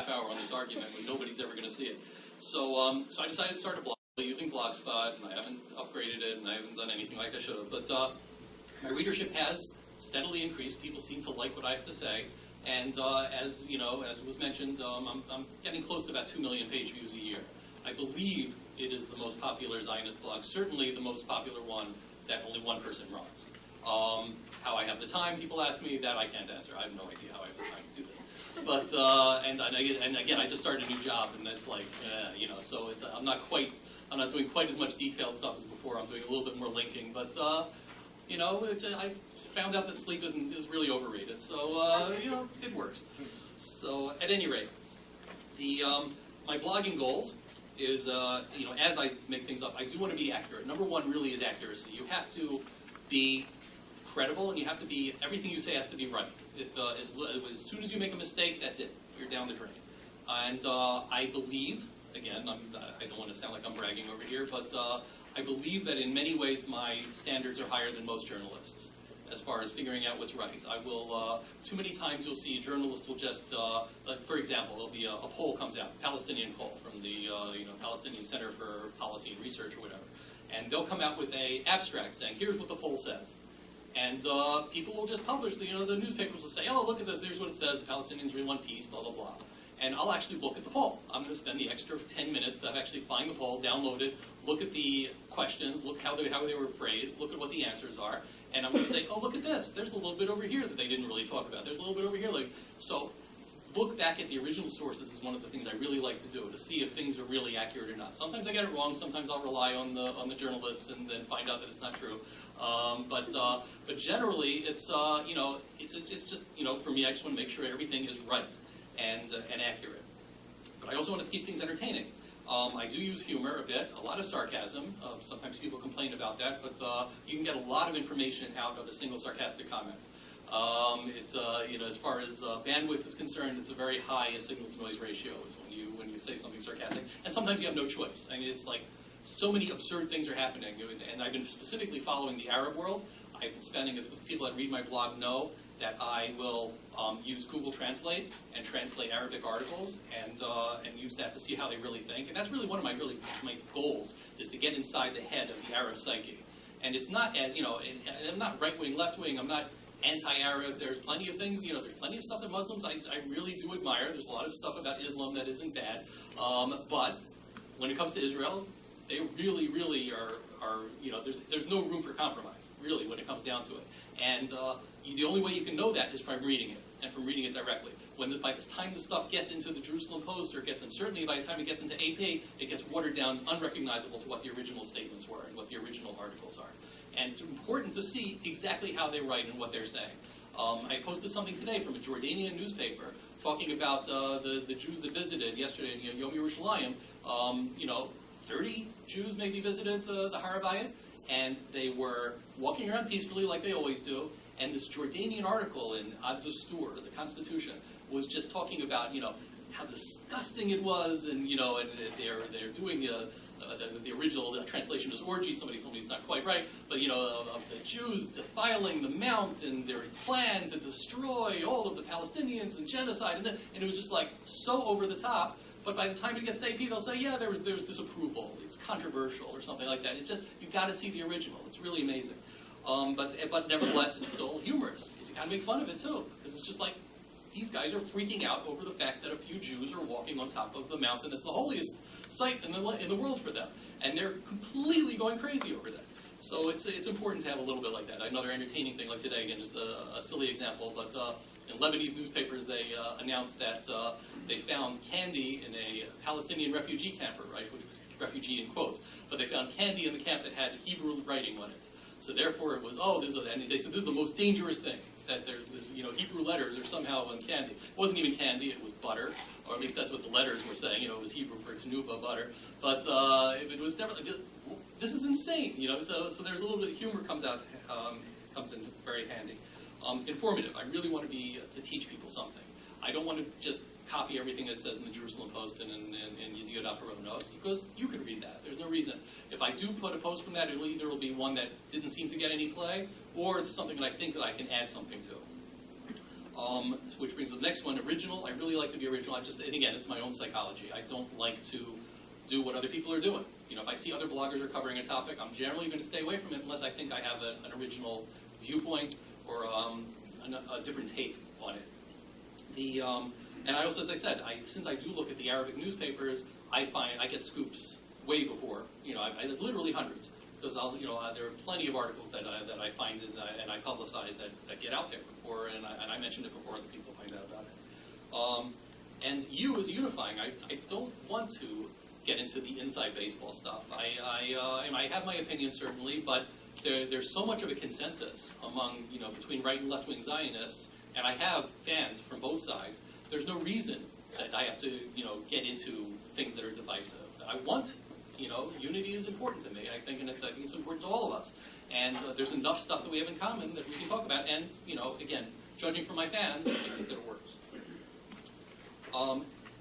half hour on this argument when nobody's ever going to see it. So, so I decided to start a blog using Blogspot, and I haven't upgraded it, and I haven't done anything like I should have. But my readership has steadily increased. People seem to like what I have to say. And as you know, as was mentioned, I'm getting close to about 2 million page views a year. I believe it is the most popular Zionist blog, certainly the most popular one that only one person runs. How I have the time, people ask me, that I can't answer. I have no idea how I have the time to do this. But and again, I just started a new job, and that's like, you know, so it's, I'm not doing quite as much detailed stuff as before. I'm doing a little bit more linking, but you know, I found out that sleep is really overrated. So you know, it works. So at any rate, the my blogging goals is you know, as I make things up, I do want to be accurate. Number one really is accuracy. You have to be credible, and you have to be, everything you say has to be right. As soon as you make a mistake, that's it. You're down the drain. And I believe, again, I don't want to sound like I'm bragging over here, but I believe that in many ways my standards are higher than most journalists as far as figuring out what's right. I will, too many times you'll see a journalist will just, for example, there'll be a poll comes out, Palestinian poll from the you know, Palestinian Center for Policy and Research or whatever, and they'll come out with a abstract saying, here's what the poll says. And people will just publish, you know, the newspapers will say, oh, look at this, here's what it says, the Palestinians are in one piece, blah, blah, blah. And I'll actually look at the poll. I'm going to spend the extra 10 minutes to actually find the poll, download it, look at the questions, look how they were phrased, look at what the answers are, and I'm going to say, oh, look at this, there's a little bit over here that they didn't really talk about. There's a little bit over here. So look back at the original sources is one of the things I really like to do, to see if things are really accurate or not. Sometimes I get it wrong, sometimes I'll rely on the journalists and then find out that it's not true. But generally, it's you know, it's just, you know, for me, I just want to make sure everything is right and accurate. But I also want to keep things entertaining. I do use humor a bit, a lot of sarcasm. Sometimes people complain about that, but you can get a lot of information out of a single sarcastic comment. It's you know, as far as bandwidth is concerned, it's a very high signal-to-noise ratio when you say something sarcastic, and sometimes you have no choice. I mean, it's like so many absurd things are happening, and I've been specifically following the Arab world. I've been spending, if people that read my blog know, that I will use Google Translate and translate Arabic articles and use that to see how they really think. And that's really one of my goals, is to get inside the head of the Arab psyche. And it's not, you know, I'm not right-wing, left-wing, I'm not anti-Arab. There's plenty of things, you know, there's plenty of stuff that Muslims I really do admire. There's a lot of stuff about Islam that isn't bad. But when it comes to Israel, they really, really are you know, there's no room for compromise, really, when it comes down to it. And the only way you can know that is from reading it, and from reading it directly. By the time the stuff gets into the Jerusalem Post, or certainly by the time it gets into AP, it gets watered down, unrecognizable to what the original statements were and what the original articles are. And it's important to see exactly how they write and what they're saying. I posted something today from a Jordanian newspaper talking about the Jews that visited yesterday in Yom Yerushalayim. You know, 30 Jews maybe visited the Har HaBayit, and they were walking around peacefully like they always do. And this Jordanian article in Ad Dastur, the Constitution, was just talking about, you know, how disgusting it was, and you know, and they're doing the original translation is orgy. Somebody told me it's not quite right, but you know, of the Jews defiling the mount and their plan to destroy all of the Palestinians and genocide, and it was just like so over the top. But by the time it gets to AP, they'll say, yeah, there was disapproval, it's controversial, or something like that. It's just, you've got to see the original. It's really amazing. But nevertheless, it's still humorous. You got to make fun of it too, because it's just like, these guys are freaking out over the fact that a few Jews are walking on top of the mountain that's the holiest site in the world for them, and they're completely going crazy over that. So it's important to have a little bit like that. Another entertaining thing, like today, again, just a silly example, but in Lebanese newspapers, they announced that they found candy in a Palestinian refugee camper, right? Refugee in quotes, but they found candy in the camp that had Hebrew writing on it. So therefore, it was, and they said this is the most dangerous thing, that there's you know, Hebrew letters are somehow in candy. It wasn't even candy; it was butter, or at least that's what the letters were saying. You know, it was Hebrew for Tnuba butter, but it was never. This is insane, you know. So there's a little bit of humor comes in very handy. Informative. I really want to teach people something. I don't want to just copy everything that says in the Jerusalem Post and Yediot Ahronos, because you could read that. There's no reason. If I do put a post from that, it'll either be one that didn't seem to get any play, or it's something that I think that I can add something to. Which brings to the next one, original. I really like to be original. And again, it's my own psychology. I don't like to do what other people are doing. You know, if I see other bloggers are covering a topic, I'm generally going to stay away from it unless I think I have an original viewpoint or a different take on it. And I also, as I said, since I do look at the Arabic newspapers, I get scoops way before. You know, I literally hundreds. Because there are plenty of articles that I find and I publicize that get out there before, and I mentioned it before other people find out about it. And you, as unifying, I don't want to get into the inside baseball stuff. I have my opinion certainly, but there's so much of a consensus among between right and left wing Zionists, and I have fans from both sides. There's no reason that I have to get into things that are divisive. I want. Unity is important to me. I think it's important to all of us. And there's enough stuff that we have in common that we can talk about. And, again, judging from my fans, I think that it works.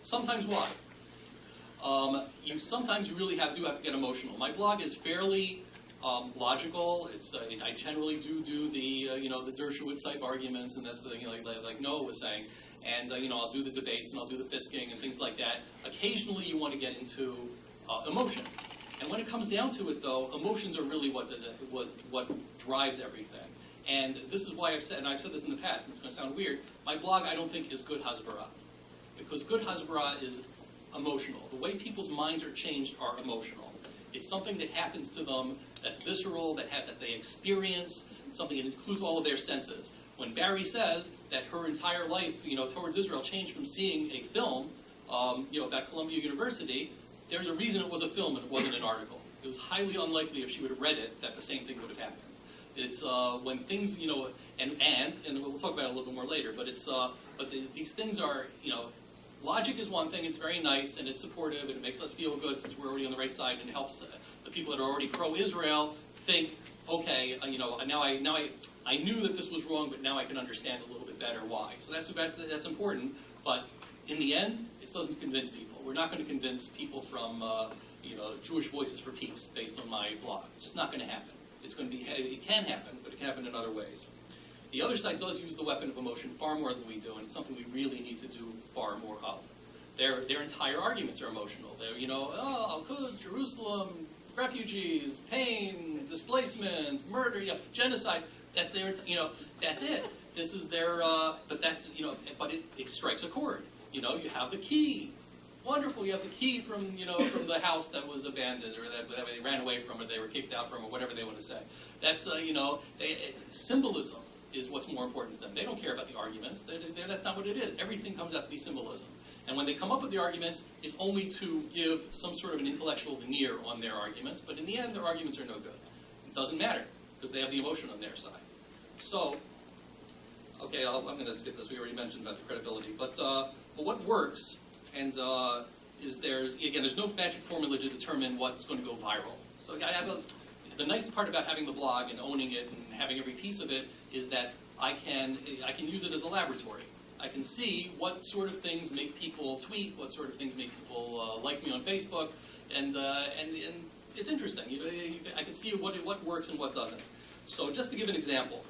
Sometimes why? Sometimes you really do have to get emotional. My blog is fairly logical. I generally do the the Dershowitz type arguments, and that's the thing like Noah was saying. And I'll do the debates and I'll do the fisking and things like that. Occasionally, you want to get into emotion. And when it comes down to it, though, emotions are really what drives everything. And this is why I've said this in the past, and it's going to sound weird, my blog I don't think is good Hasbara. Because good Hasbara is emotional. The way people's minds are changed are emotional. It's something that happens to them that's visceral, that they experience, something that includes all of their senses. When Barry says that her entire life, towards Israel changed from seeing a film, about Columbia University, there's a reason it was a film and it wasn't an article. It was highly unlikely if she would have read it that the same thing would have happened. It's when things, and we'll talk about it a little bit more later, but these things are, logic is one thing, it's very nice and it's supportive and it makes us feel good since we're already on the right side, and it helps the people that are already pro-Israel think, okay, now I knew that this was wrong, but now I can understand a little bit better why. So that's important, but in the end, it doesn't convince people. We're not going to convince people from, Jewish Voices for Peace based on my blog. It's just not going to happen. It can happen, but it can happen in other ways. The other side does use the weapon of emotion far more than we do, and it's something we really need to do far more of. Their entire arguments are emotional. They're, Al-Quds, Jerusalem, refugees, pain, displacement, murder, genocide. That's that's it. This is their, but it strikes a chord. You have the key. Wonderful, you have the key from the house that was abandoned or that they ran away from or they were kicked out from or whatever they want to say. That's, symbolism is what's more important to them. They don't care about the arguments. That's not what it is. Everything comes out to be symbolism. And when they come up with the arguments, it's only to give some sort of an intellectual veneer on their arguments, but in the end, their arguments are no good. It doesn't matter because they have the emotion on their side. So, okay, I'm going to skip this. We already mentioned about the credibility. But what works and there's no magic formula to determine what's going to go viral. So the nice part about having the blog and owning it and having every piece of it is that I can use it as a laboratory. I can see what sort of things make people tweet, what sort of things make people like me on Facebook, and it's interesting. I can see what works and what doesn't. So just to give an example.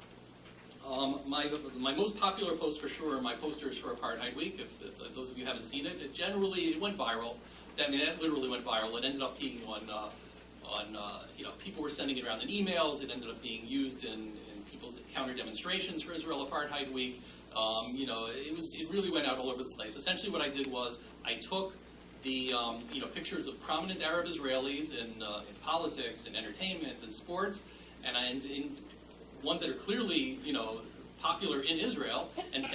My most popular post for sure are my posters for Apartheid Week. If those of you haven't seen it, it went viral. That literally went viral. It ended up being on people were sending it around in emails. It ended up being used in people's counter demonstrations for Israel Apartheid Week. It really went out all over the place. Essentially, what I did was I took the pictures of prominent Arab Israelis in politics and entertainment and sports, and ones that are clearly, popular in Israel, and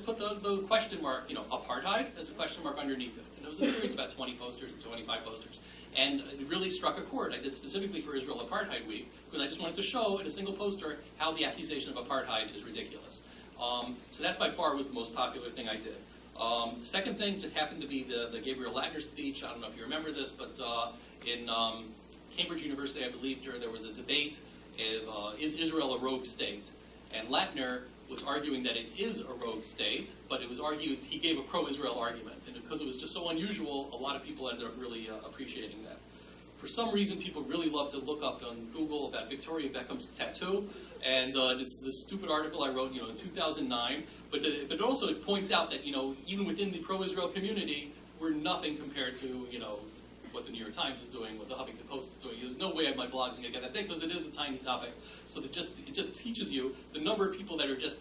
put the question mark, apartheid as a question mark underneath it. And it was a series of about 20 posters, 25 posters. And it really struck a chord. I did specifically for Israel Apartheid Week, because I just wanted to show in a single poster how the accusation of apartheid is ridiculous. So that's by far was the most popular thing I did. The second thing just happened to be the Gabriel Latner speech. I don't know if you remember this, but in Cambridge University, I believe, there was a debate. Is Israel a rogue state? And Latner was arguing that it is a rogue state, but it was argued he gave a pro-Israel argument. And because it was just so unusual, a lot of people ended up really appreciating that. For some reason, people really love to look up on Google about Victoria Beckham's tattoo. And it's this stupid article I wrote, in 2009, but it also points out that, even within the pro-Israel community, we're nothing compared to, what the New York Times is doing, what the Huffington Post is doing. There's no way my blog is going to get that big because it is a tiny topic. So it just teaches you the number of people that are just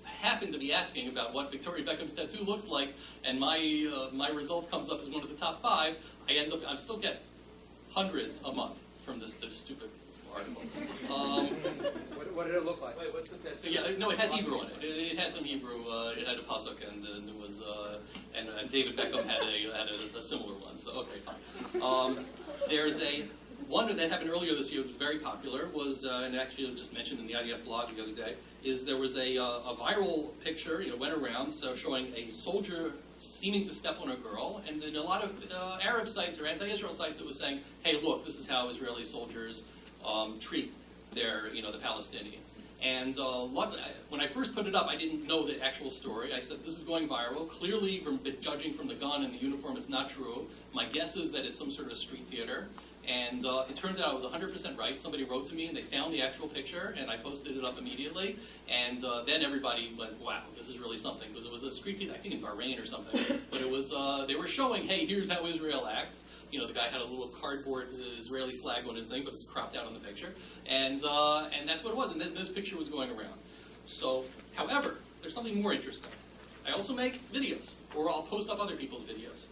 happen to be asking about what Victoria Beckham's tattoo looks like, and my result comes up as one of the top 5. I still get hundreds a month from this stupid article. What did it look like? Wait, what's the tattoo? Yeah, no, it has Hebrew on it. It had some Hebrew. It had a pasuk, and it was, and David Beckham had a similar one. So okay, fine. There's one that happened earlier this year. It was very popular. And actually it was just mentioned in the IDF blog the other day. There was a viral picture, went around, showing a soldier seeming to step on a girl, and in a lot of Arab sites or anti-Israel sites, it was saying, "Hey, look, this is how Israeli soldiers treat their, the Palestinians." And luckily, when I first put it up, I didn't know the actual story. I said, "This is going viral. Clearly, judging from the gun and the uniform, it's not true. My guess is that it's some sort of street theater." And it turns out I was 100% right. Somebody wrote to me, and they found the actual picture, and I posted it up immediately. And then everybody went, "Wow, this is really something," because it was a street theater, I think in Bahrain or something. But it was they were showing, "Hey, here's how Israel acts." The guy had a little cardboard Israeli flag on his thing, but it's cropped out on the picture. And that's what it was. And this picture was going around. So, however, there's something more interesting. I also make videos, or I'll post up other people's videos.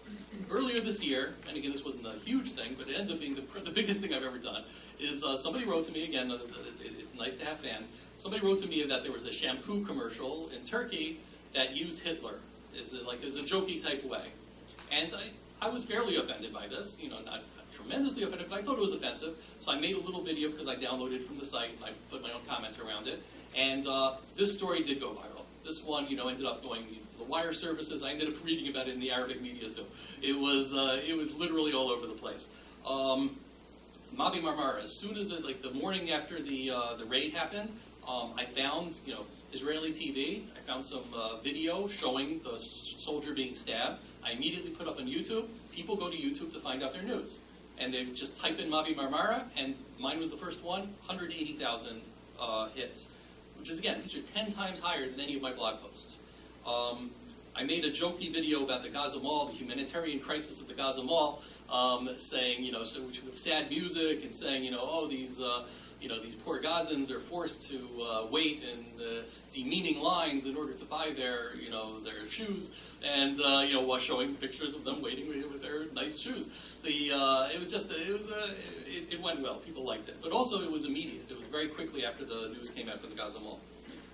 Earlier this year, and again, this wasn't a huge thing, but it ended up being the biggest thing I've ever done, is somebody wrote to me, again, it's nice to have fans, somebody wrote to me that there was a shampoo commercial in Turkey that used Hitler, as a jokey type way. And I was fairly offended by this, not tremendously offended, but I thought it was offensive. So I made a little video because I downloaded it from the site, and I put my own comments around it. And this story did go viral. This one, ended up going to the wire services. I ended up reading about it in the Arabic media too. It was literally all over the place. Mavi Marmara. As soon as the morning after the raid happened, I found Israeli TV. I found some video showing the soldier being stabbed. I immediately put up on YouTube. People go to YouTube to find out their news, and they just type in Mavi Marmara, and mine was the first one. 180,000 hits. Which is, again, these are 10 times higher than any of my blog posts. I made a jokey video about the Gaza Mall, the humanitarian crisis at the Gaza Mall, saying, with sad music and saying, these poor Gazans are forced to wait in demeaning lines in order to buy their shoes, and while showing pictures of them waiting with their nice shoes. It went well. People liked it, but also it was immediate. It was very quickly after the news came out from the Gaza Mall.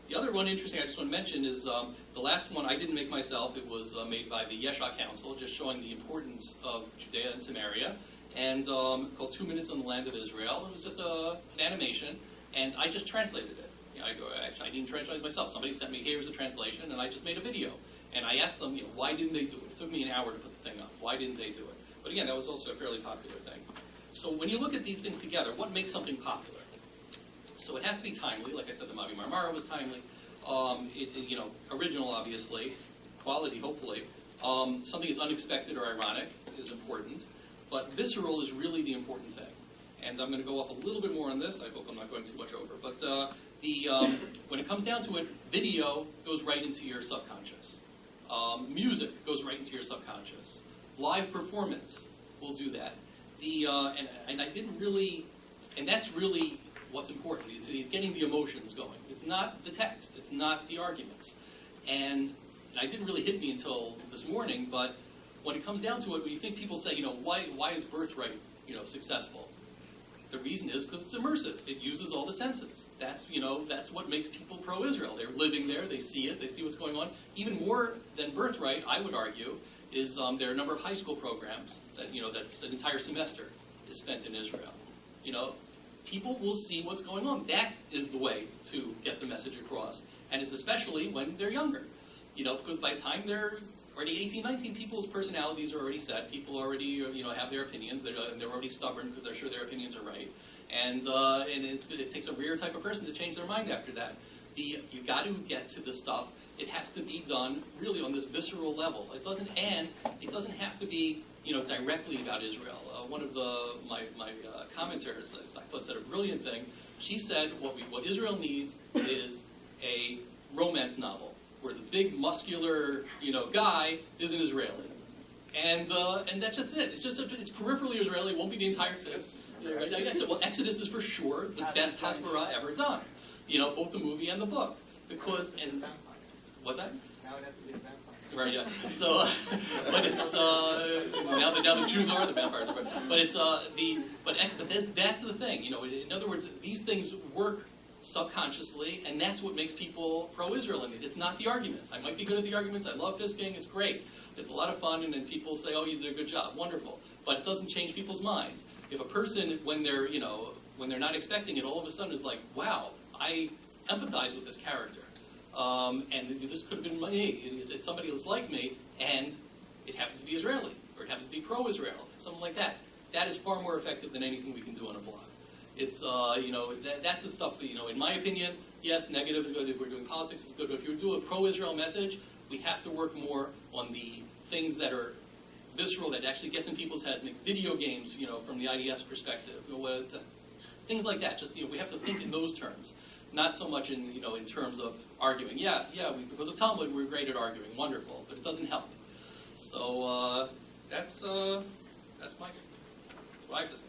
The other one interesting I just want to mention is the last one I didn't make myself. It was made by the Yesha Council, just showing the importance of Judea and Samaria, and called 2 Minutes on the Land of Israel. It was just an animation, and I just translated it. Actually, I didn't translate it myself. Somebody sent me, "Here's the translation," and I just made a video. And I asked them, why didn't they do it? It took me an hour to put the thing up. Why didn't they do it? But again, that was also a fairly popular thing. So when you look at these things together, what makes something popular? So it has to be timely. Like I said, the Mavi Marmara was timely. Original, obviously. Quality, hopefully. Something that's unexpected or ironic is important. But visceral is really the important thing. And I'm going to go off a little bit more on this. I hope I'm not going too much over. But when it comes down to it, video goes right into your subconscious. Music goes right into your subconscious. Live performance will do that. And I didn't really, and that's really what's important. It's getting the emotions going. It's not the text. It's not the arguments. And it didn't really hit me until this morning. But when it comes down to it, when you think people say, why is Birthright, successful? The reason is because it's immersive. It uses all the senses. That's what makes people pro-Israel. They're living there. They see it. They see what's going on. Even more than Birthright, I would argue, is there are a number of high school programs that that's an entire semester is spent in Israel. People will see what's going on. That is the way to get the message across, and it's especially when they're younger. Because by the time they're already 18, 19, people's personalities are already set. People already, have their opinions. They're already stubborn because they're sure their opinions are right. And it takes a rare type of person to change their mind after that. You got to get to the stuff. It has to be done really on this visceral level. It doesn't have to be, directly about Israel. One of my commenters, I thought, said a brilliant thing. She said, what Israel needs is a romance novel. where the big muscular, guy is an Israeli. And that's just it. It's peripherally Israeli. It won't be the entire thing. Well, Exodus is for sure the best Hasbara ever done. Both the movie and the book. What's that? Now it has to be a vampire. Right, yeah. So, but it's now the Jews are the vampires. But it's that's the thing. In other words, these things work subconsciously, and that's what makes people pro-Israel in it. It's not the arguments. I might be good at the arguments. I love fisking. It's great. It's a lot of fun, and then people say, "Oh, you did a good job, wonderful." But it doesn't change people's minds. If a person, when they're not expecting it, all of a sudden is like, "Wow, I empathize with this character." And this could have been me. It's somebody that's like me, and it happens to be Israeli, or it happens to be pro-Israel, something like that. That is far more effective than anything we can do on a blog. It's, that's the stuff that, in my opinion, yes, negative is good. If we're doing politics, it's good. But if you do a pro-Israel message, we have to work more on the things that are visceral, that actually gets in people's heads. Make video games, from the IDF's perspective. Things like that. Just, we have to think in those terms. Not so much in terms of arguing. Because of Talmud, we're great at arguing, wonderful, but it doesn't help. So that's what I have to say.